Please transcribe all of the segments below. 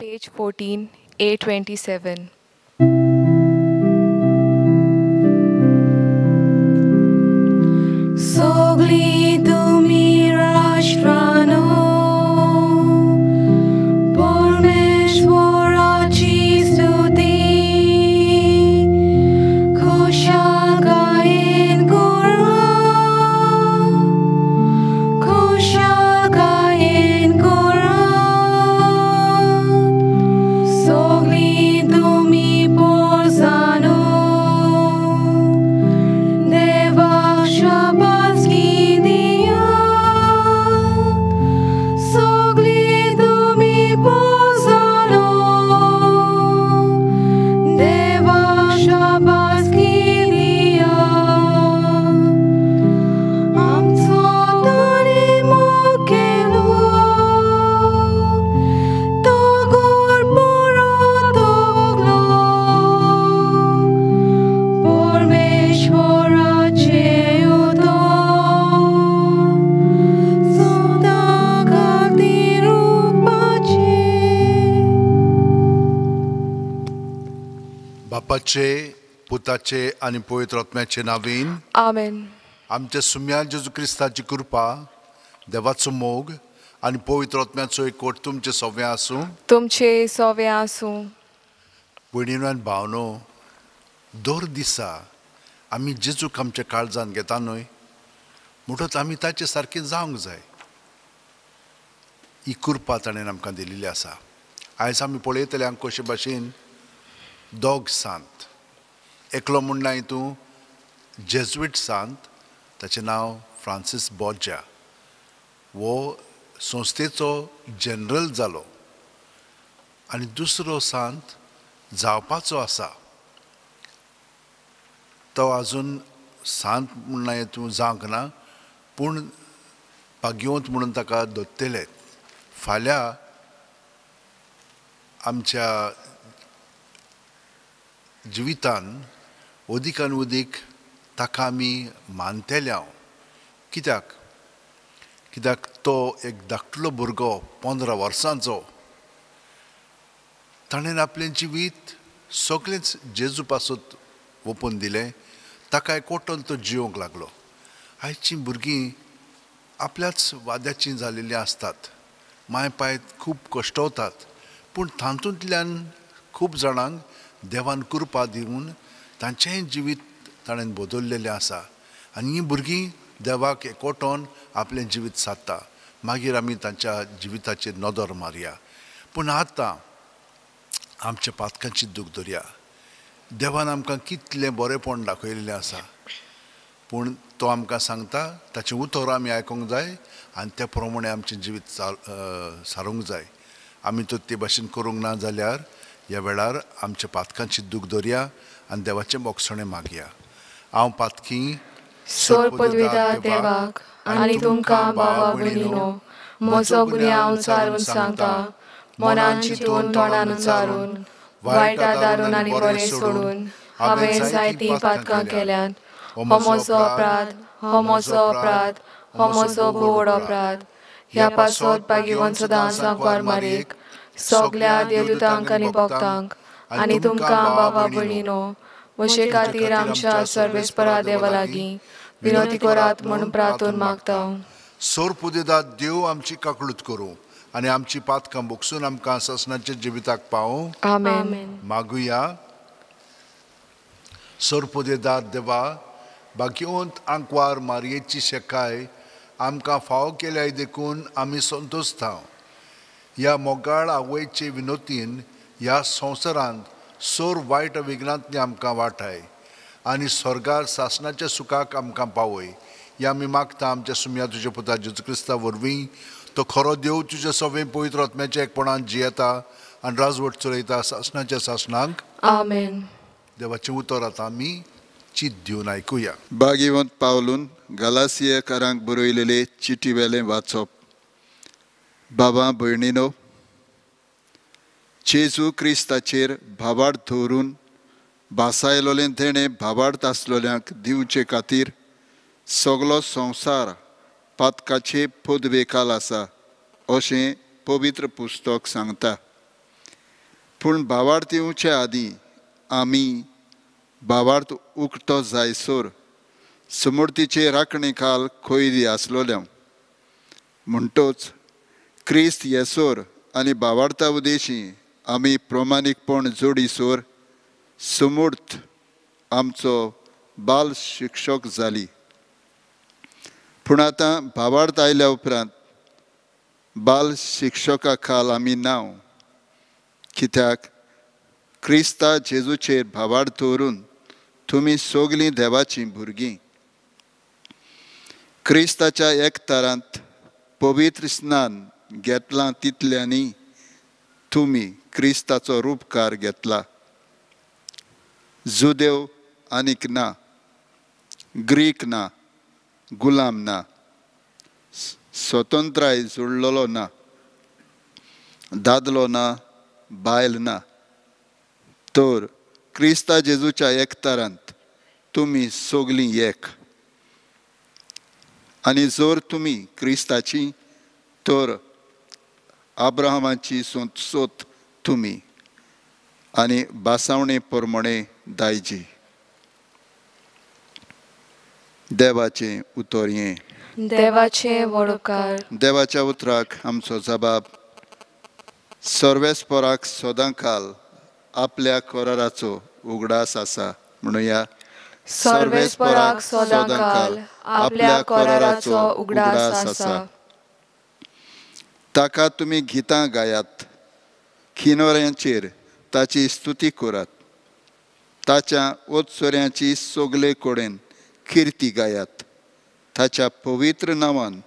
Page 14, A27. Sogli तुम्ही राष्ट्रानो परमेश्वराची स्तुती खुशाल गायन करा खुशाल गायन करा सगळी तुम्ही पोरसानो देवाक शाबासकी दिया सगळी तुम्ही पोरसानो देवाक शाबासकी दिया आमचो ताणे मोग केलो तो गोड बरो तोगलो परमेश्वराचे उदक सदां खातीर रुपाचे बापाचे पुताचे आणि पवित्र आत्म्याचे नावीन Amen. आमच्या सुम्या जेजू क्रिस्ताची कृपा देवाचो मोग आणि पवित्र आत्म्याचो एकवट तुमचे सगळे आसूं तुमचे सवे आसूं. भयणीनो आनी भावनो दर दिसा आमी जेजूक आमच्या काळजान घेता न्हय म्हणटच आमी ताचे सारके जावंक जाय ही कृपा ताणें आमकां दिलेली आसा. आयज आमी पळयतले हांव कशे भाशेन दोग सांत एकलो म्हणना हितूं जेजुईट सांत ताचें नांव फ्रांसीस बोर्जा वो संस्थेचो जनरल जालो आनी दुसरो सांत जावपाचो आसा तो आजून सांत म्हणना हितूं जावंक ना पूण भाग्यवंत म्हणून ताका दोत्तेले. फाल्यां आमच्या जिवितान अदीकान अदीक ताका आमी मानतेले हांव कित्याक तो एक धाकटुलो भुरगो 15 वर्सांचो ताणें आपलें जिवीत सगळेंच जेजू पासत ओपून दिलें ताका एकवटून तो जिवंक लागलो. आयचीं भुरगीं आपल्याच वाद्याचीं जालेलीं आसतात माय पाय खूब कश्टवतात पूण तातूंतल्यान खूब जाणांक देवान कृपा दिवन तांचेंय जिवीत ताणें बदललेलें आसा आनी हीं भुरगीं देवाक एकवटोन आपलें जिवीत सादता. मागीर आमी तांच्या जिविताचेर नदर मारया. पूण आतां आमच्या पातकांची दूख धरया. देवान आमकां कितलें बरेंपण दाखयलेलें आसा पूण तो आमकां सांगता ताचें उतर आमी आयकूंक जाय आनी त्या प्रमाणे आमचें जिवीत सारूंक जाय. आमी तो ते भाशेन करूंक ना जाल्यार ह्या वेळार आमच्या पातकांची दूख धरया आनी देवाचें मोगसणें मागया. हांव पातकी सोर पदवीदार देवाक आनी तुमकां भावा भयणीनो म्हजो गुन्यांव हांव चारून सांगता मनान चिंतून तोंडान उच्चारून वायटा दारून आनी बरें सोडून हांवें जायतीं पातकां केल्यात. हो म्हजो अपराध हो म्हजो अपराध हो म्हजो बोड अपराध. ह्या पासत भाग्यवंत सदां सांगवार मारीक सगल्या देवदूतांक आनी भक्तांक आनी तुमकां भावा भयणीनो म्हजे खातीर आमच्या सर्वेस्परा देवा लागीं विनोती करात म्हूण प्रार्थून मागता. सोर पुदेदाद देव आमची काकळूत करूं आनी आमची पातकां बोगसून आमकां ससनाच्या जिविताक पावूं. आमेन. मागुया. सोर पुदेदाद देवा भाग्यवंत आंकवार मारयेची शेकाय आमकां फाव केल्याय देखून आमी संतोश्तांव. ह्या मोगाळ आवयचे विनोतीन ह्या संवसारांत सोर वायट विघ्नांतली आमकां वाटाय आनी स्वर्गार सासणाच्या सुखाक आमकां पावय. ह्या आमी मागता आमच्या सुम्या तुज्या पुता जेजू क्रिस्ता वरवीं. तो खरो देव तुज्या सवें पवित्र आत्म्याच्या एकपणान जियेता आनी राजवट चलयता सासणाच्या सासणांक. आमेन. देवाचें उतर आतां आमी चित दिवन आयकुया. भाग्यवंत पावलून गलासियकारांक बरयलेले चिटी वेलें वाचप. बाबा भयणीनो जेजू क्रिस्ताचेर भावार्थ दवरून भासायलोलें तेणें भावार्थ आसलोल्यांक दिवचे खातीर सगलो संवसार पातकाचे पदवेकाल आसा अशें पवित्र पुस्तक सांगता. पूण भावार्थ येवचे आदीं आमी भावार्थ उक्तो जायसर समृद्धीचे राखणे खाल खोयरी आसलोल्या म्हणटोच क्रिस्त येसोर आनी भावार्था उदेशी आमी प्रमाणीकपण जोडिसोर समूर्थ आमचो बाल शिक्षक जाली. पूण आतां भावार्थ आयल्या उपरांत बाल शिक्षका खाल आमी नाव, कित्याक क्रिस्ता जेजूचेर भावार्थ दवरून तुमी सगलीं देवाचीं भुरगीं. क्रिस्ताच्या एकतारांत पवित्र स्नान घेतलां तितल्यांनी तुमी क्रिस्ताचो रूपकार घेतला. जुदेव आनीक ना, ग्रीक ना, गुलाम ना, स्वतंत्राय जुळ्ळलो ना, दादलो ना, बायल ना, तर क्रिस्ता जेजूच्या एकतारांत तुमी सगलीं एक. आनी जर तुमी क्रिस्ताची तर आब्राहमाची सोत तुमी आनी बासावणे प्रमाणे दायजी. देवाचें उतर हें. देवाचे वडोवकार. देवाच्या उतराक आमचो जबाब. सर्वेस्पराक सदांकाल आपल्या कराराचो उगडास आसा म्हणुया. सर्वेस्पराक सदांकाल आपल्या कराराचो उगडास आसा. ताका तुमी गितां गायात, किनोऱ्यांचेर ताची स्तुती करात. ताच्या ओतसोऱ्यांची सगळे कडेन किर्ती गायात. ताच्या पवित्र नांवान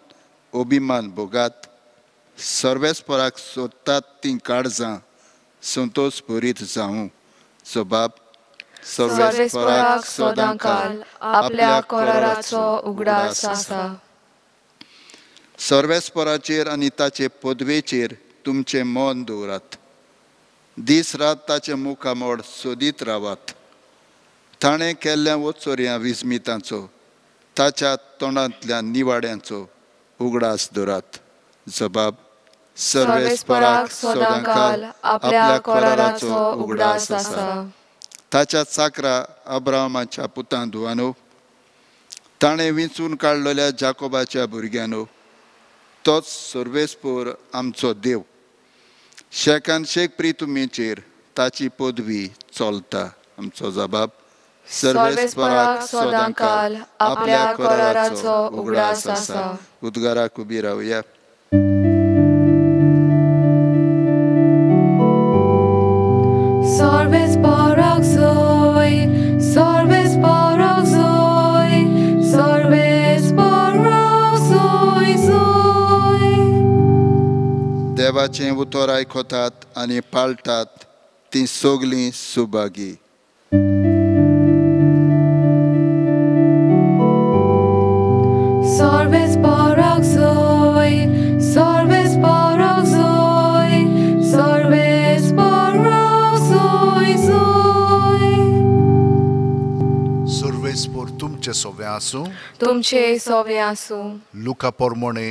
अभिमान भोगात. सर्वेस्पराक सोदतात तीं काळजां संतोश भरीत जावं. जबाब. सर्वेस्पराक सदांकाल आपल्या कराराचो उगडास आसा. सर्वेस्पराचेर आनी ताचे पदवेचेर तुमचें मन दवरात. दीस रात ताचे मुखामोड सोदीत रावात. ताणें केल्ल्या ओचोऱ्या विस्मितांचो, ताच्या तोंडांतल्या निवाड्यांचो उगडास दवरात. जबाब. सर्वेस्पराक सदांकाल आपल्या कराराचो उगडास आसा. ताच्या चाकरा अब्राहमाच्या पुतां धुवानो, ताणें विंचून काडलेल्या जाकोबाच्या भुरग्यानो, तोच सर्वेस्पर आमचो देव. शेकान शेक प्रितुमेचेर ताची पदवी चलता. आमचो जबाब. सर्वेस्पराक सदांकाल आपल्या कराराचो उगडास आसा. उद्गाराक उबी रावया. सर्वेस्पराक जोय, सर्वेस्पराक जोय, सर्वेस्पराक जोय जोय. देवाचें उतर आयकतात आनी पाळटात तीं सगलीं सुभागी. सर्वेस्पराक जोय, सर्वेस्पराक जोय, सर्वेस्पराक जोय जोय. सर्वेस्पर तुमचे सोवे आसूं. तुमचे सोवे आसूं. लुका पोरमोणे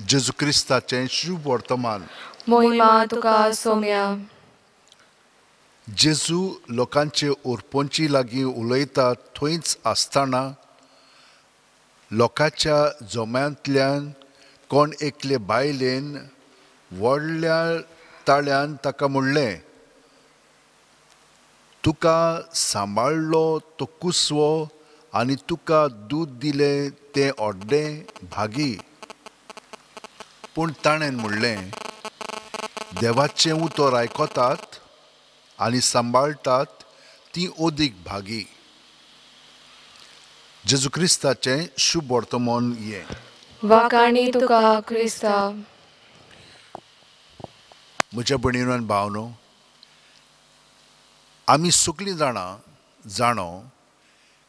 जेजू क्रिस्ताचें शुभ वर्तमान. मोहिमा तुका सोम्या. जेजू लोकांचे ओरपोंची लागीं उलयता थंयच आसतना लोकांच्या जोम्यांतल्यान कोण एकले बायलेन व्हडल्या ताळ्यान ताका म्हणलें, तुका सांबाळलो तो कुसवो आनी तुका दूद दिलें तें ओड्डें भागी. पूण ताणें म्हणलें, देवाचें उतर आयकतात आनी सांबाळटात तीं ओदीक भागी. जेजू क्रिस्ताचें शुभ वर्तमान हें. वाकाणी तुका क्रिस्ता. म्हज्या भयणीनो आनी भावनो, आमी सगळीं जाणां जाणो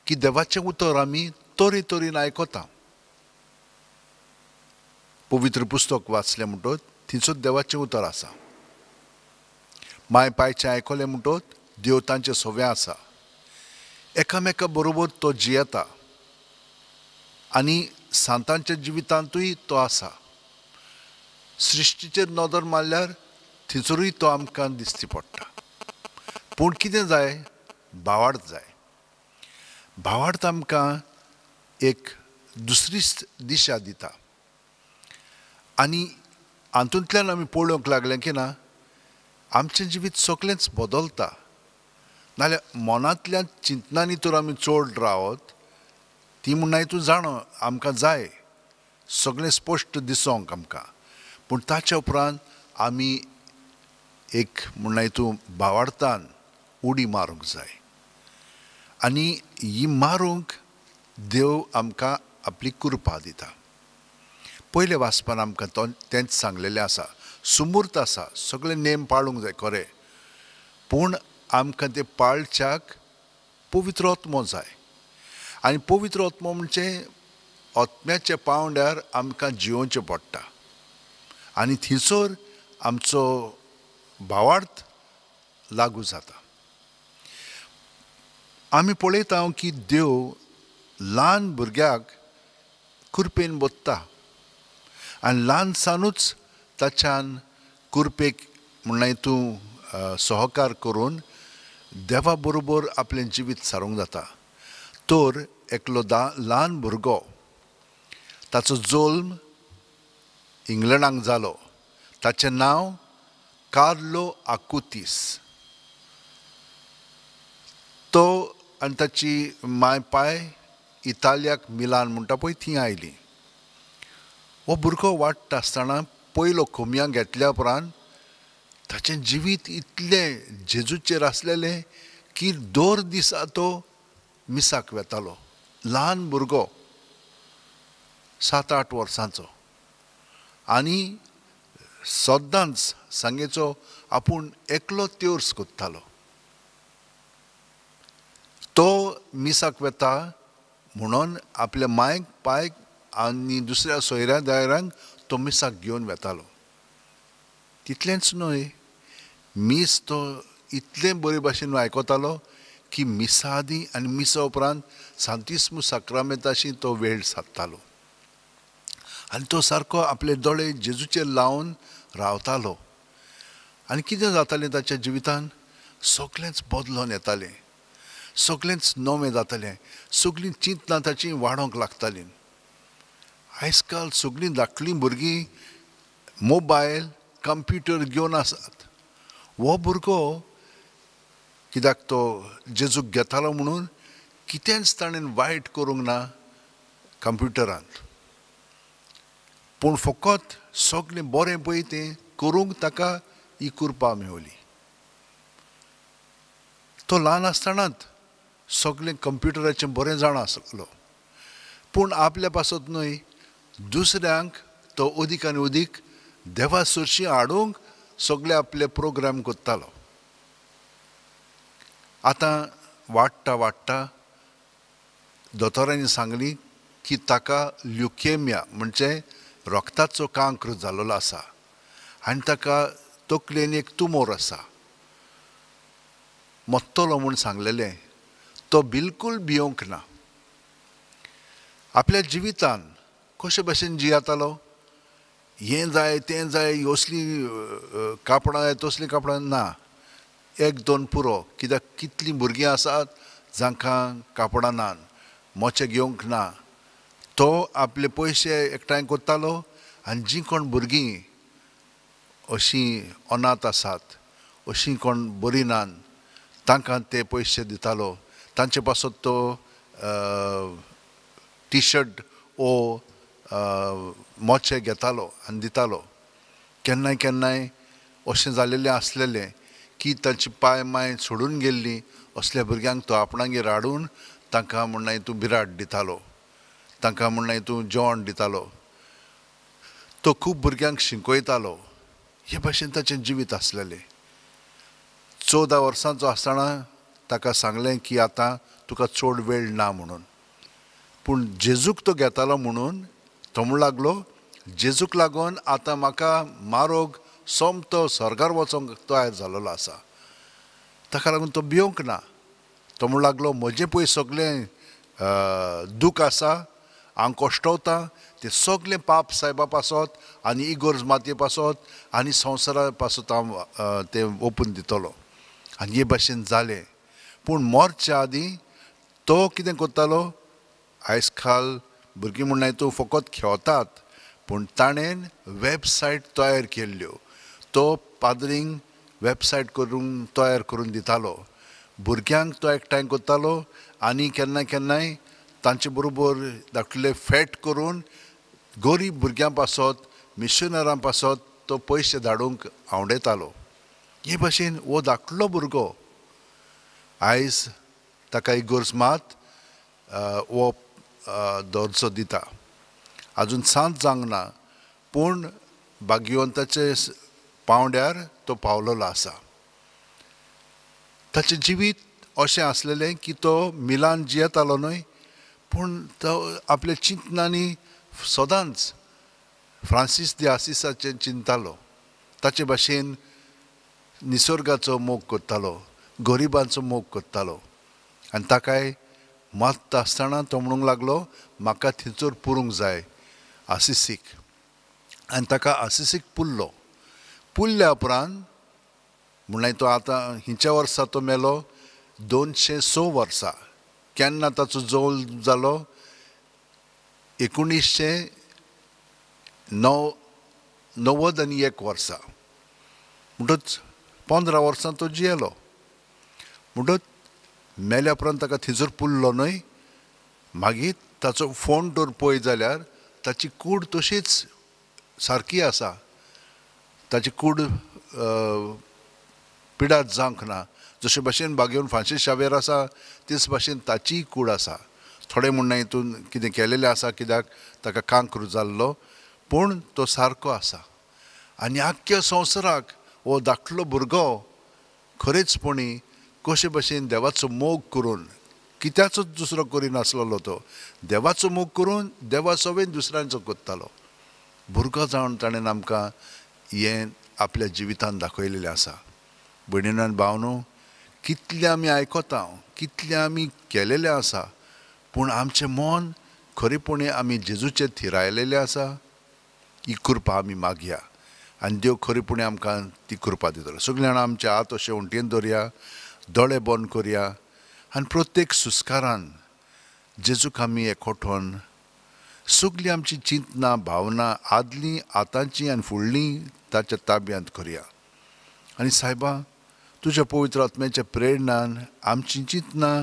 की देवाचें उतर आमी तरे तरेन आयकता. पवित्र पुस्तक वाचलें म्हणटच थंयसर देवाचें उतर आसा. माय पायचें आयकलें म्हणटच देवतांचें सोवें आसा. एकामेका बरोबर तो जियेता आनी सांतांच्या जिवितांतूय तो आसा. सृश्टीचेर नदर मारल्यार थंयसरूय तो आमकां दिश्टी पडटा. पूण कितें जाय भावार्थ जाय. भावार्थ आमकां एक दुसरी दिशा दिता आनी हातूंतल्यान आमी पळोवंक लागले की ना आमचें जिवीत सगळेंच बदलता. नाल्यार मनांतल्या चिंतनांनी तर आमी चड रावत ती म्हणून तूं जाणो आमकां जाय सगळें स्पश्ट दिसोंक आमकां. पूण ताच्या उपरांत आमी एक म्हणून तूं भावार्थान उडी मारूंक जाय आनी ही मारूंक देव आमकां आपली कृपा दिता. पयले वाचपान आमकां तेंच सांगलेलें आसा. सुमूर्त आसा सगळे नेम पाळूंक जाय खरें पूण आमकां ते पाळच्याक पवित्र आत्मो जाय आनी पवित्र आत्मो म्हणजे आत्म्याच्या पावंड्यार आमकां जिवोवचें पडटा आनी थंयसर आमचो भावार्थ लागू जाता. आमी पळयता की देव ल्हान भुरग्याक कृपेन बोत्ता आनी ल्हानसानूच ताच्यान कृपेक म्हणून तूं सहकार करून देवा बरोबर आपलें जिवीत सारूंक जाता. तर एकलो ल्हान भुरगो ताचो जल्म इंग्लंडाक जालो. ताचें नांव कार्लो आकुतीस. तो आनी ताची माय पाय इतालियाक मिलान म्हणटा पळय थंय आयली. हो भुरगो वाडटा आसतना पयलो खोमयां घेतल्या उपरांत ताचें जिवीत इतलें जेजूचेर आसलेलें की दर दिसा तो मिसाक वेतालो. ल्हान भुरगो 7-8 वर्सांचो आनी सद्दांच सांगेचो आपूण एकलो तेर्स कोत्तालो. तो मिसाक वेता म्हणून आपल्या मायक पायक आनी दुसऱ्या सोयऱ्या दायरांक तो मिसाक घेवन वेतालो. तितलेंच न्हय मीस तो इतलें बरे भाशेन आयकतालो की मिसा आदीं आनी मिसा उपरांत सांतिस्मू साक्रामेंताशी तो वेळ सादतालो आनी तो सारको आपले दोळे जेजूचेर लावन रावतालो. आनी कितें जातालें ताच्या जिवितान सगळेंच बदलोन येतालें सगळेंच नवें जातालें. सगळीं चिंतनां ताची वाडोंक लागतालीं. आयज काल सगळीं धाकलीं भुरगीं मोबायल कंप्युटर घेवन आसात. हो भुरगो कित्याक तो जेजूक घेतालो म्हणून कितेंच ताणें वायट करूंक ना कंप्युटरांत पूण फकत सगळें बरें पळय तें करूंक ताका ही कृपा मेवली. तो ल्हान आसतनाच सगळें कंप्युटराचें बरें जाणा आसलो पूण आपल्या पासत न्हय दुसऱ्यांक तो अदीक आनी अदीक देवा सुरशी हाडूंक सगळे आपले प्रोग्राम करतालो. आतां वाडटा वाडटा दोतोरांनी सांगली की ताका ल्युकेमिया म्हणजे रक्ताचो कांक्र जाल्लो आसा आनी ताका तकलेन एक तुमोर आसा. मत्तलो म्हूण सांगलेलें. तो बिलकूल भियोंक ना. आपल्या जिवितान कशे भशेन जियेतालो हें जाय तें जाय असली कापडां जाय तसलीं कापडां ना. 1-2 पुरो. कित्याक कितलीं भुरगीं आसात जांकां कापडां नात मोचे घेवंक ना. तो आपले पयशे एकठांय करतालो आनी जीं कोण भुरगीं अशीं अनाथ आसात अशीं कोण बरीं नात तांकां ते पयशे दितालो. तांचे पासत तो टी शर्ट ओ मोचे घेतालो आनी दितालो. केन्नाय केन्नाय अशें जालेलें आसलेलें की ताची पांय माय सोडून गेल्लीं असल्या भुरग्यांक तो आपणागेर हाडून तांकां म्हणून तूं बिराड दितालो तांकां म्हणून तूं जेवण दितालो. तो खूब भुरग्यांक शिकयतालो. हे भाशेन ताचें जिवीत आसलेलें. 14 वर्सांचो आसतना ताका सांगलें की आतां तुका चड वेळ ना म्हणून. पूण जेजूक तो घेतालो म्हणून तो म्हणूं लागलो जेजूक लागून आतां म्हाका मारोग सोमतो स्वर्गार वचोंक तयार जाल्लो आसा. ताका लागून तो भियोंक ना. तो म्हणूं लागलो म्हजें पळय सगळें दूख आसा हांव कश्टवतां तें सगळें पाप सायबा पासत आनी इगोर्ज मातये पासत आनी संवसारा पासत हांव तें ओपून दितलो आनी हे भाशेन जालें. पूण मरच्या आदीं तो कितें करतालो, आयज काल भुरगीं म्हणनाय तूं फकत खेळतात, पूण ताणें वेबसायट तयार केल्ल्यो. तो पाद्रींक वेबसायट करून तयार करून दितालो. भुरग्यांक तो एकठांय करतालो आनी केन्ना केन्नाय तांचे बरोबर धाकटुले फेट करून गरीब भुरग्यां पासत मिशनरां पासत तो पयशे धाडूंक आवडयतालो. हे भाशेन हो धाकटुलो भुरगो आयज ताका इगोर्जमात हो दर्जो दिता. आजून सांत जावंक ना, पूण भाग्यवंताचे पावंड्यार तो पावलेलो आसा. ताचें जिवीत अशें आसलेलें की तो मिलान जियेतालो न्हय, पूण तो आपल्या चिंतनांनी सदांच फ्रांसीस दी आसिसाचें चिंततालो. ताचे भाशेन निसर्गाचो मोग करतालो, गरिबांचो मोग करतालो. आनी ताकाय मरता आसतना तो म्हणूंक लागलो, म्हाका थंयसर पुरूंक जाय आसिसीक. आनी ताका आसिसीक पुरलो. पुरल्या उपरांत म्हणल्यार तो आतां हिंच्या वर्सा तो मेलो 206 वर्सां. केन्ना ताचो जवळ जालो 1991 वर्सा. म्हणटच 15 वर्सां तो जियेलो. म्हणटच मेल्या उपरांत ताका थंयसर पुरलो न्हय. मागीर ताचो फोंड तर पळय जाल्यार ताची कूड तशीच सारकी आसा. ताची कूड पिडार जावंक ना. जशे भाशेन भाग्यवन फ्रांसीस शावेर आसा तेच भाशेन ताची कूड आसा. थोडे म्हणना हितून कितें केलेलें आसा कित्याक ताका कांक्र जाल्लो, पूण तो सारको आसा. आनी आख्ख्या संवसाराक हो धाकटलो भुरगो खरेंचपणी कशे भाशेन देवाचो मोग करून, कित्याचोच दुसरो करिनासलो तो, देवाचो मोग करून देवा सवेन दुसऱ्यांचो करतालो. भुरगो जावन ताणें आमकां हें आपल्या जिवितांत दाखयलेलें आसा. भयणीनो आनी भावनो, कितलें आमी आयकता, कितलें आमी केलेलें आसा, पूण आमचें मन खरेपणी आमी जेजूचेर थिरायलेलें आसा. ही कृपा आमी मागया आनी देव खरेपणी आमकां ती कृपा दितलो. सगळीं जाणां आमचे हात अशें वणटीन दवरया, दोळे बंद करया आनी प्रत्येक सुस्कारान जेजूक आमी एकवटून सगळीं आमची चिंतनां भावना आदलीं आतांचीं आनी फुडलीं ताच्या ताब्यांत करया. आनी सायबा, तुज्या पवित्र आत्म्याच्या प्रेरणान आमचीं चिंतनां,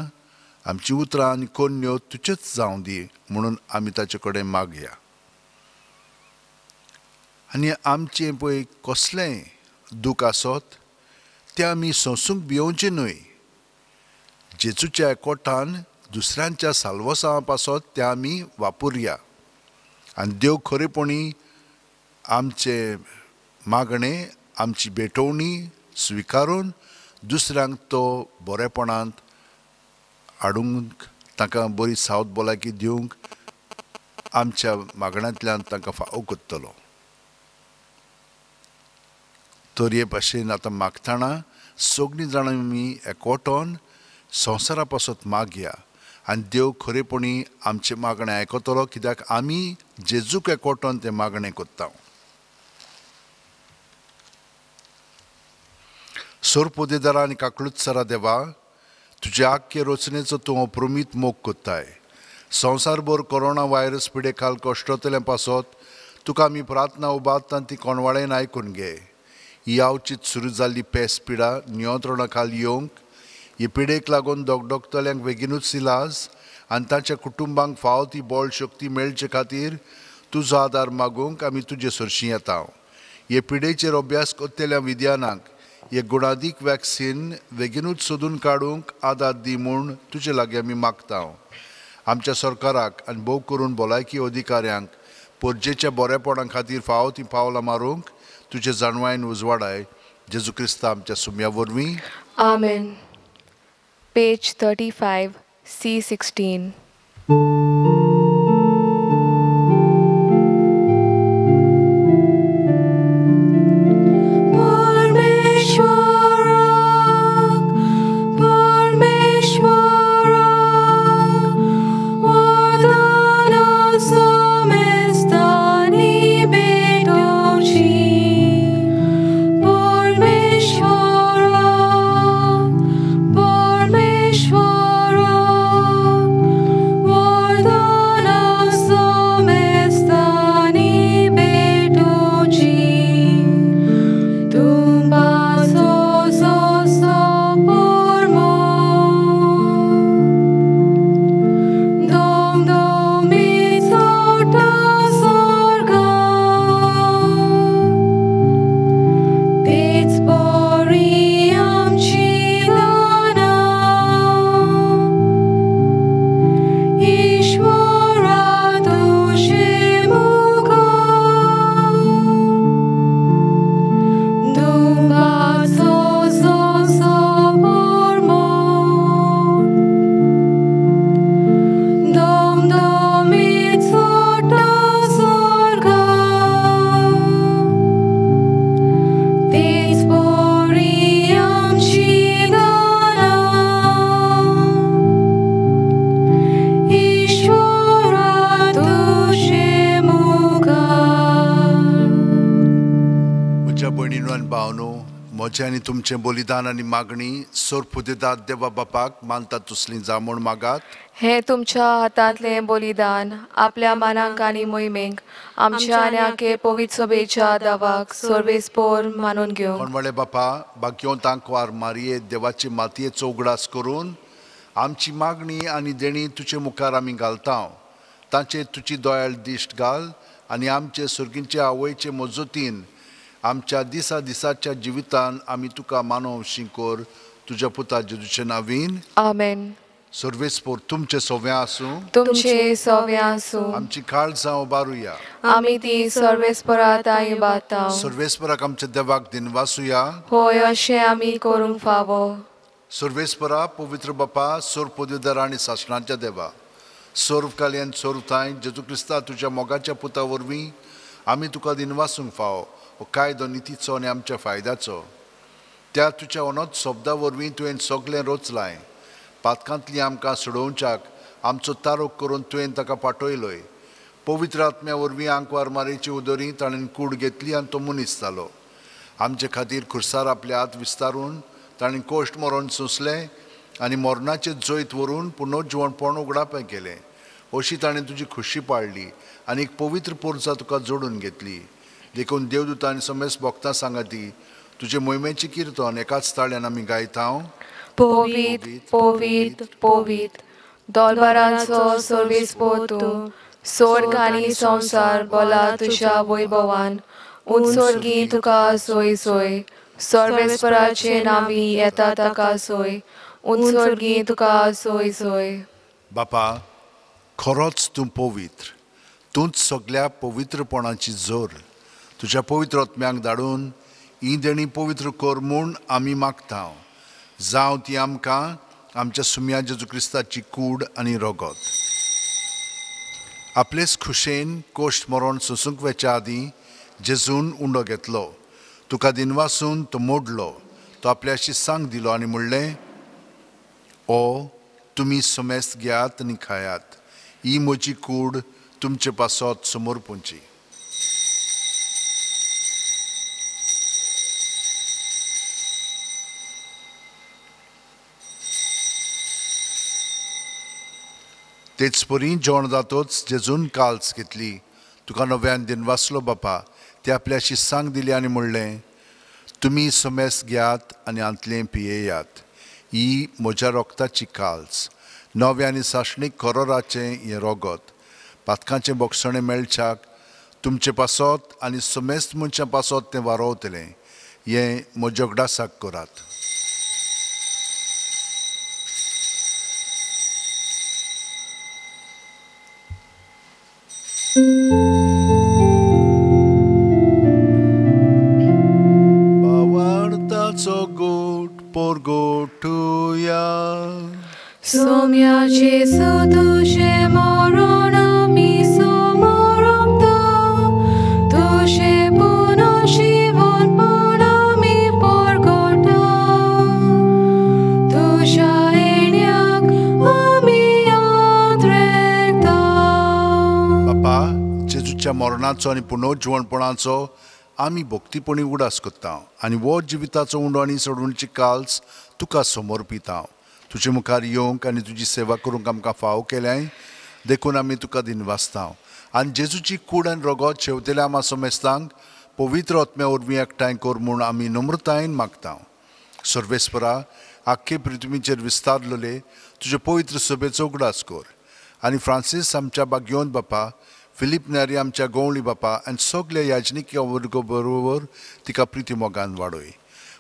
आमचीं उतरां आनी कन्यो तुजेच जावं दी म्हणून आमी ताचे कडेन मागया. आनी आमचें पळय कसलेंय दूख आसत तें आमी सोंसूंक भियोवचें न्हय. जेजूच्या एकवटान दुसऱ्यांच्या साल्वसां पासत तें आमी वापुरया. आनी देव खरेपणी आमचे मागणें, आमची भेटवणी स्विकारून दुसऱ्यांक तो बरेपणांत हाडूंक, ताका बरी सावत भलायकी दिवंक आमच्या मागण्यांतल्यान तांकां फावो करतलो. तर हे भाशेन आतां मागतना सगळीं जाणां आमी एकवटोन संवसारा पासत मागया आनी देव खरेपणी आमचें मागणें आयकतलो, कित्याक आमी जेजूक एकवटोन तें मागणें करता. सोरपोदेदारा आनी काकळुत्सरा देवा, तुजे आख्खे रचनेचो तूं अप्रमीत मोग कोत्ताय. संवसारभर कोरोना व्हायरस पिडे खाल कश्टतले पासत तुका आमी प्रार्थना उबारता ती कोणवाळेन आयकून घे. ही आवचीत सुरू जाल्ली पेस पिडा नियंत्रणा खाल येवंक, हे पिडेक लागून दोगदोगतल्यांक बेगीनूच इलाज आनी तांच्या कुटुंबांक फावो ती बळ शक्ती मेळचे खातीर तुजो आदार मागूंक आमी तुजे सरशीं येता. हे पिडेचेर अभ्यास करतल्या विद्यानांक हे गुणादीक वॅक्सीन बेगीनूच सोदून काडूंक आदार दी म्हूण तुजे लागीं आमी मागता. आमच्या सरकाराक आनी भोव करून भलायकी अधिकाऱ्यांक पोरजेच्या बरेपणा खातीर फावो ती पावलां मारूंक तुजे जाणवायेन उजवाडाय. जेजू क्रिस्त आमच्या सुम्या वरवीं. Amen. Page 35, C16. भावनो म्हजें आनी तुमचें बलिदान आनी मागणी सोरपुदितात देवा बापाक मानता तसलीं जावूं मागात. हे तुमच्या हातांतले बलिदान आपल्या मानांक आनी मोहिमेक आमच्या आनी आखे पवित्र सभेच्या दावाक सर्वेस्पोर मानून घेवंक. कोणवळे बापा बाग्योन तांकवार मारये देवाची मातयेचो उगडास करून आमची मागणी आनी देणी तुजे मुखार आमी घालता. तांचे तुजी दोयाळ दिश्ट घाल आनी आमचे सुर्गींचे आवयचे मजतीन आमच्या दिसा दिसाच्या जिवितान आमी तुका मानव शिंकोर तुज्या पुता जेजूचे नांवीन. आमेन. सर्वेस्पोर तुमचे सोव्या आसूं. तुमचे सव्या आसूं. आमची काळजां उबारुया. आमी ती सर्वेस्परात इबाता. सर्वेस्पराक आमच्या देवाक दिनवासुया. होय अशें आमी करूंक फावो. सर्वेस्परा पवित्र बापा सोर पोदेदार आनी सासणाच्या देवा सोर्व काल्यान सोरताय जेजू क्रिस्ता तुज्या मोगाच्या पुता वरवीं आमी तुका दिनवासूंक फावो हो कायदो नितीचो आनी आमच्या फायद्याचो. त्या तुज्या अनोद शब्दा वरवीं तुवें सगलें रोचलाय. पातकांतलीं आमकां सोडोवच्याक आमचो तारोक करून तुवें ताका पाठयलोय. पवित्र आत्म्या वरवीं आंकवार मारेची उदोरी ताणें कूड घेतली आनी तो मनीस जालो. आमचे खातीर खुर्सार आपले हात विस्तारून ताणें कोश्ट मरण सोंसलें आनी मरणाचे जैत व्हरून पुनर्जीवणपण उगडापय केलें. अशी ताणें तुजी खुशी पाळली आनी एक पवित्र पोरसा तुका जोडून घेतली. देखून देवदूत आनी समेस्त भक्तां सांगाती तुजे मोहिमेची किर्तन एकाच ताळ्यान आमी गायता. पोवीत पोवीत पोवीत दोलबारांचो सर्वेस्पोर तूं स्वर्ग आनी संवसार बोला तुज्या वैभवान उंचोर्गी तुका सोय सोय. सर्वेस्पराचे नांवी येता ताका सोय उंचोर्गी तुका सोय सोय. बापा खरोच तूं पवित्र. तूंच सगळ्या पवित्रपणाची जोर. तुज्या पवित्र आत्म्याक धाडून ही देणी पवित्र कर म्हूण आमी मागता. जावं ती आमकां आमच्या सुम्या जेजू क्रिस्ताची कूड आनी रगत. आपलेच खुशेन कोश्ट मरण सोंसूंक वेच्या आदीं जेजून उंडो घेतलो. तुका दिनवासून तो मोडलो. तो आपल्याशी सांग दिलो आनी म्हणलें ओ तुमी समेस्त घेयात आनी खायात. ही म्हजी कूड तुमचे पासत समोर पोंची. तेच परी जेवण जातोच जेजून काल्स घेतली. तुका नव्यान दिनवासलो बापा ते आपल्याशी सांग दिली आनी म्हणलें तुमी समेस्त घेयात आनी आंतलें पियेयात. ही म्हज्या रोगताची काल्स नवे आनी साशणीक करोराचें हें रोगत. पातकांचें बोगसणें मेळच्याक तुमचे पासत आनी समेस्त मनशां पासत तें वारोवतलें. हें म्हज्या उगडासाक करात. बावार्ताचो गोट पोरगोटुया. सोम्या जेसू तुझे मरण आमी समोरता. तुझे पुनर्जीवनपण आमी परगटा. तुझ्या येण्याक आमी आद्रेता. बापा जेजूच्या मरणाचो आनी पुनर्जीवणपणाचो आमी भक्तीपणी उडास करता आनी वो जिविताचो उंडो आनी सोडूंची काल्स तुका समोर पिता. तुजे मुखार येवंक आनी तुजी सेवा करूंक आमकां फाव केल्याय. देखून आमी तुका दिनवासता आनी जेजूची कूड आनी रगत शेवतेल्या आमा समेस्तांक पवित्र आत्म्या वरवीं एकठांय कर म्हूण आमी नम्रतायेन मागता. सर्वेस्परा आख्खे पृथ्वीचेर विस्तारलेले तुजे पवित्र सभेचो उगडास कर आनी फ्रांसीस आमच्या बाग्योन बापा फिलीप नेरी आमच्या गवळी बापा आनी सगल्या याजनिकी वर्ग बरोबर तिका प्रिती मोगान वाडय.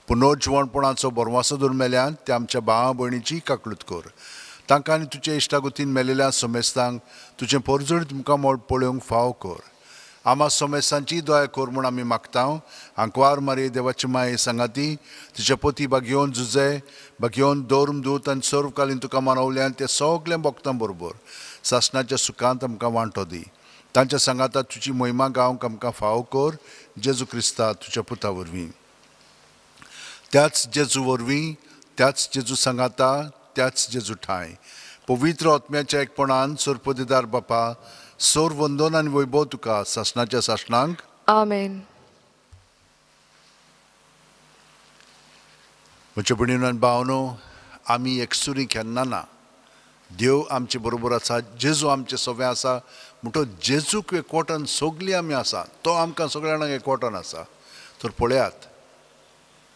पुनर्जीवणपणाचो बरवासो दरमेल्यान ते आमच्या भावा भयणीची काकलूत कर. तांकां आनी तुजे इश्टागतीन मेलेल्या समेस्तांक तुजें परजळीत मुखामळ पळोवंक फाव कर. आमा समेस्तांची दोया कर म्हूण आमी मागता. आंकवार मारे देवाची माये सांगाती तुजे पती बाग्योन जुजे बाग्योन दौरमदूत आनी सर्वकालीन तुका मानवल्यान ते सगल्या भक्तां बरोबर सासणाच्या सुखांत आमकां वांटो दी. तांच्या सांगाता तुजी मोहिमा गावंक आमकां फाव कर. जेजू क्रिस्ता तुज्या पुता वरवीं. त्याच जेजू वरवीं त्याच जेजू सांगाता त्याच जेजू ठाय पवित्र आत्म्याच्या एकपणान सोरपोदेदार बापा सोर वंदन आनी वैभव तुका सासणाच्या सासणांक. आमेन. म्हज्या भयणीनो आनी भावनो, आमी एकसुरी केन्ना ना. देव आमचे बरोबर आसा, जेजू आमचे सगळें आसा. म्हणटो जेजूक एकवटान सगळीं आमी आसा, तो आमकां सगळ्या जाणांक एकवटान आसा. तर पळयात,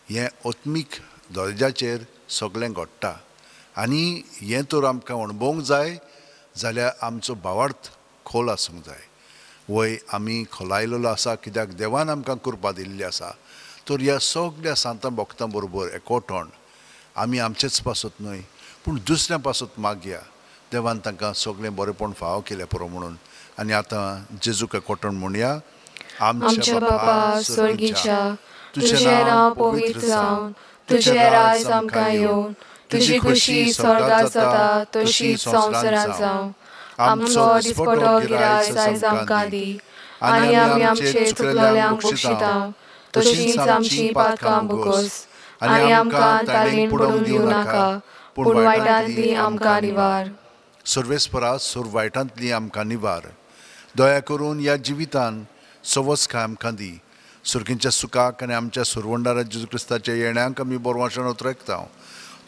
हें आत्मीक दर्जाचेर सगळें घडटा. आनी हें तर आमकां अणभवूंक जाय जाल्यार आमचो भावार्थ खोल आसूंक जाय. वय आमी खोलायलेलो आसा, कित्याक देवान आमकां कृपा दिल्ली आसा. तर ह्या सगळ्या सांतां भक्तां बरोबर एकवटोन आमी आमचेच पासत न्हय, पूण दुसऱ्यां पासत मागया. देवान तांकां सगळें बरेंपण फावो केलें पुरो म्हणून. आनी आतां जेजूक एकवटोन म्हणया, आमच्या बापा स्वर्गीच्या, तुझें नांव पवित्र जावन, तुझें राज आमकां येवन, तुजी खुशी स्वर्गांत जाता तशीच संवसारांत जावं. आमचो दिसपटो गिराय आयज आमकां दी, आनी आमी आमचे चुकलेल्यांक बक्षितां, तशींच आमची पातकां बुकोस, आनी आमकां ताळीन पडूंक दिवं नाका, पूण वायटांतली आमकां निवार. सर्वेस्परा सुर वायटांतली आमकां निवार. दया करून ह्या जिवितान सवस्काय आमकां दी. सुरकींच्या सुखाक आनी आमच्या सुरवंडारा जेजू क्रिस्ताच्या येण्याक आमी बोरवांशान उतरकता.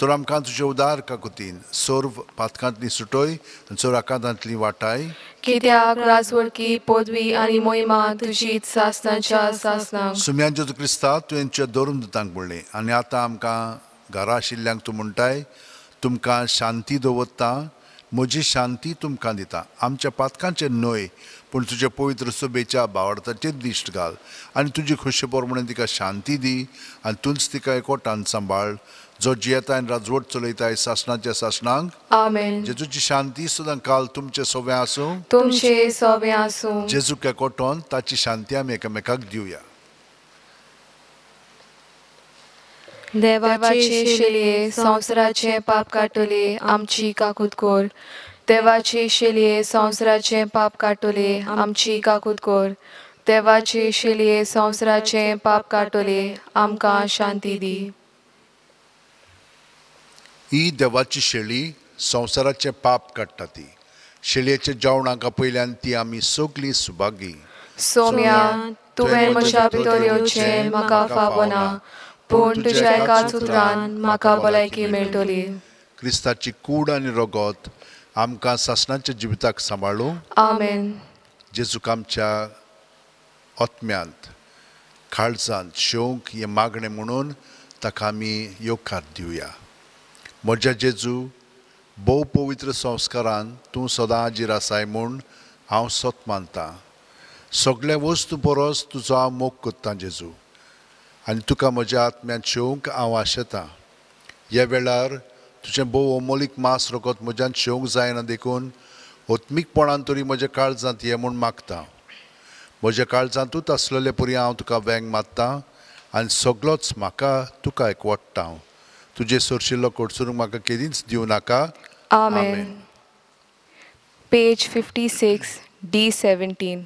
तर आमकां तुजे उदार काकुतीन सोर्व पातकांतली सुटोय, चोर आकांतांतली वाटाय. कित्याक राजवडकी पदवी आनी मोहिमा तुजीच सासनाच्या सासनाक. सुम्यान जेजू क्रिस्ता तुवें दवरून दितांक म्हणलें, आनी आतां आमकां घरा आशिल्ल्यांक तूं म्हणटाय, तुमकां शांती दवरता, म्हजी शांती तुमकां दिता. आमच्या पातकांचेर न्हय, पूण तुज्या पवित्र सुबेच्या भावार्थाचेर दिश्ट घाल. आनी तुजी खुशी पोरमणें तिका शांती दी, आनी तूंच तिका एकवटान सांबाळ, जो जियेताय आनी राजवट चलयताय सासणाच्या सासणांक. आमेन. जेजूची शांती सदां काल तुमचे सोबे आसूं. तुमचे सोबे आसूं. जेजूक एकवटोन ताची शांती आमी एकामेकाक दिवया. देवाचे शेलये संवसाराचे पाप काटले आमची काकूत कोर. देवाचे शेलये संवसाराचे पाप काटले आमची काकूत कोर. देवाचे शेलये संवसाराचे पाप काटले आमकां शांती दी. ही देवाची शेळी संवसाराचे पाप काडटा ती. शेळयेच्या जेवणाक पयल्यान ती आमी सगळीं सुभागी. सोम्या, तुवें म्हज्या भितर येवचें म्हाका फावना, पूण तुज्या एकाच उतरान म्हाका भलायकी मेळटली. क्रिस्ताची कूड आनी रगत आमकां सासणाच्या जिविताक सांबाळूं. आमेन. जेजूक आमच्या आत्म्यांत काळजांत शेवंक हें मागणें म्हणून ताका आमी येवकार दिवया. म्हज्या जेजू, भोव पवित्र संस्कारान तूं सदां हाजीर आसाय म्हूण हांव सत मानतां. सगळे वस्तू परस तुजो हांव मोग करतां जेजू, आनी तुका म्हज्या आत्म्यांत शेवंक हांव आशेतां. ह्या वेळार तुजें भोव अमोलीक मास रगत म्हज्यान शेवंक जायना देखून ओत्मीकपणान तरी म्हज्या काळजांत ये म्हूण मागतां. म्हज्या काळजांतूच आसलेले परी हांव तुका वेंग मात्तां, आनी सगळोच म्हाका तुका एकवटटा. तुजे सोरशिल्लो कोडसूरूंक म्हाका केदींच दिवं नाका. आमेन. Page 56 D17.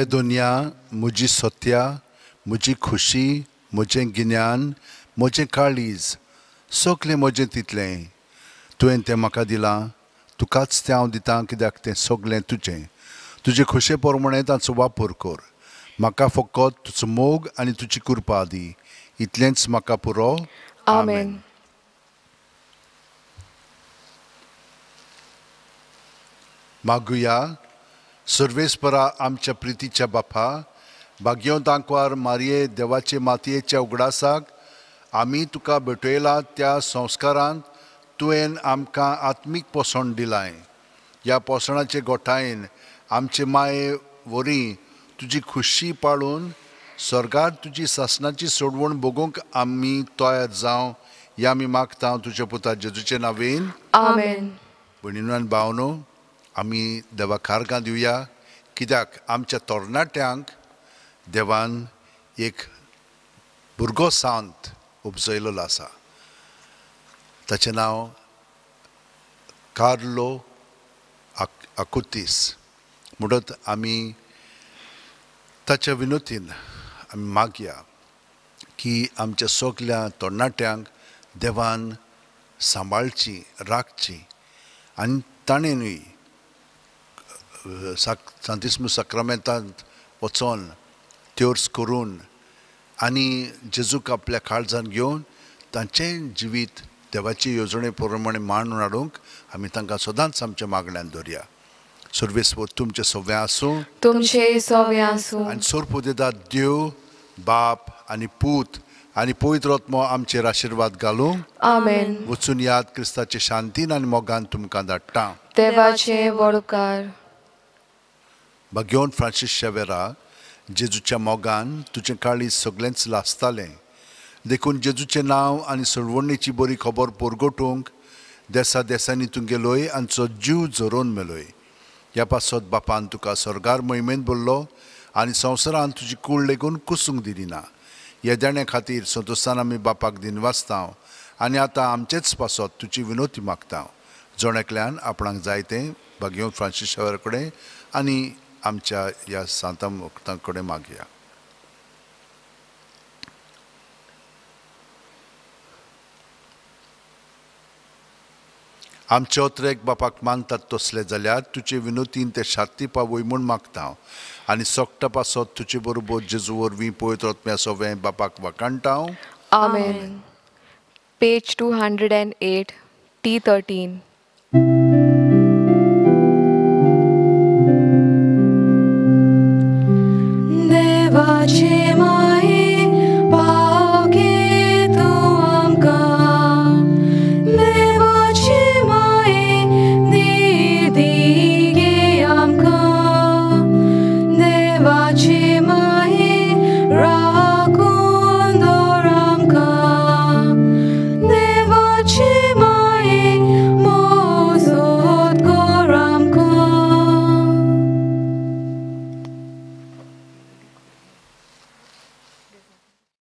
दुनिया म्हजी सत्या, म्हजी खुशी, म्हजें गिन्यान, म्हजें काळीज, सगळें म्हजें तितलें तुवें तें म्हाका दिलां. तुकाच तें हांव दितां, कित्याक तें सगळें तुजें. तुजे खुशे पोरमणें ताचो वापर कर. म्हाका फकत तुजो मोग आनी तुजी कृपा दी. इतलेंच म्हाका पुरो. आमेन. मागुया. सर्वेस्परा आमच्या प्रितीच्या बापा, भाग्यवंत आंकवार मारये देवाचे मातयेच्या उगडासाक आमी तुका भेटयला त्या संस्कारांत तुवें आमकां आत्मीक पोसण दिलाय. ह्या पोसणाचे गोठायेन आमचे माये वरी तुजी खुशी पाळून स्वर्गार तुजी सासणाची सोडवण बगूंक आमी तयार जावं हें आमी मागता तुज्या पुता जेजूचे नांवेन. आमेन. भयणीनो आनी भावनो, आमी देवाक खारगां दिवया, कित्याक आमच्या तरणाट्यांक देवान एक भुरगो सांत उपजयलेलो आसा. ताचें नांव कार्लो आकुतीस. म्हणटच आमी ताच्या विनोतीन आमी मागया की आमच्या सगल्या तरणाट्यांक देवान सांबाळची, राखची आनी ताणेंय सांतिस्मो साक्रामेंतांत वचोन त्योर्स करून आनी जेजूक आपल्या काळजान घेवन तांचें जिवीत देवाचे येवजणे प्रमाणे मांडून हाडूंक आमी तांकां सदांच आमच्या मागण्यांत दवरया. सर्वेस्वर तुमचें सगळें आसूं. तुमचे सगळें आसूं. आनी सोर देदात देव, बाप आनी पूत आनी पवित्र आत्मो आमचेर आशिर्वाद घालूं. आमेन. वचून याद क्रिस्ताचे शांतीन आनी मोगान तुमकां धाडटा. देवाचे व्हड उपकार. भाग्यवंत फ्रांसीस शेवेरा, जेजूच्या मोगान तुजें काळीज सगळेंच लासतालें. देखून जेजूचें नांव आनी सोडवणेची बरी खबर पोरगोटूंक देसा देसांनी तूं गेलोय आनी तुजो जीव झरोवन मेलोय. ह्या पासत बापान तुका स्वर्गार मोहिमेंत भरलो आनी संवसारांत तुजी कूड लेगून कुसूंक दिली ना. ह्या देण्या खातीर संतोशान आमी बापाक दिनवासता आनी आतां आमचेच पासत तुजी विनोती मागता. जोण आपणाक जाय तें भाग्यवंत फ्रांसीस शेवेरा कडेन आनी आमच्या ह्या सांतां भक्तां कडेन मागया. आमचे ओत्रेक बापाक मानतात तसले जाल्यार तुजे विनोतीन ते शांती पावय म्हूण मागता आनी सोगटा पासत तुजे बरोबर जेजू वरवीं पवित्र आत्म्या सवें बापाक वाकाणटा. आमेन. Page 208 T13.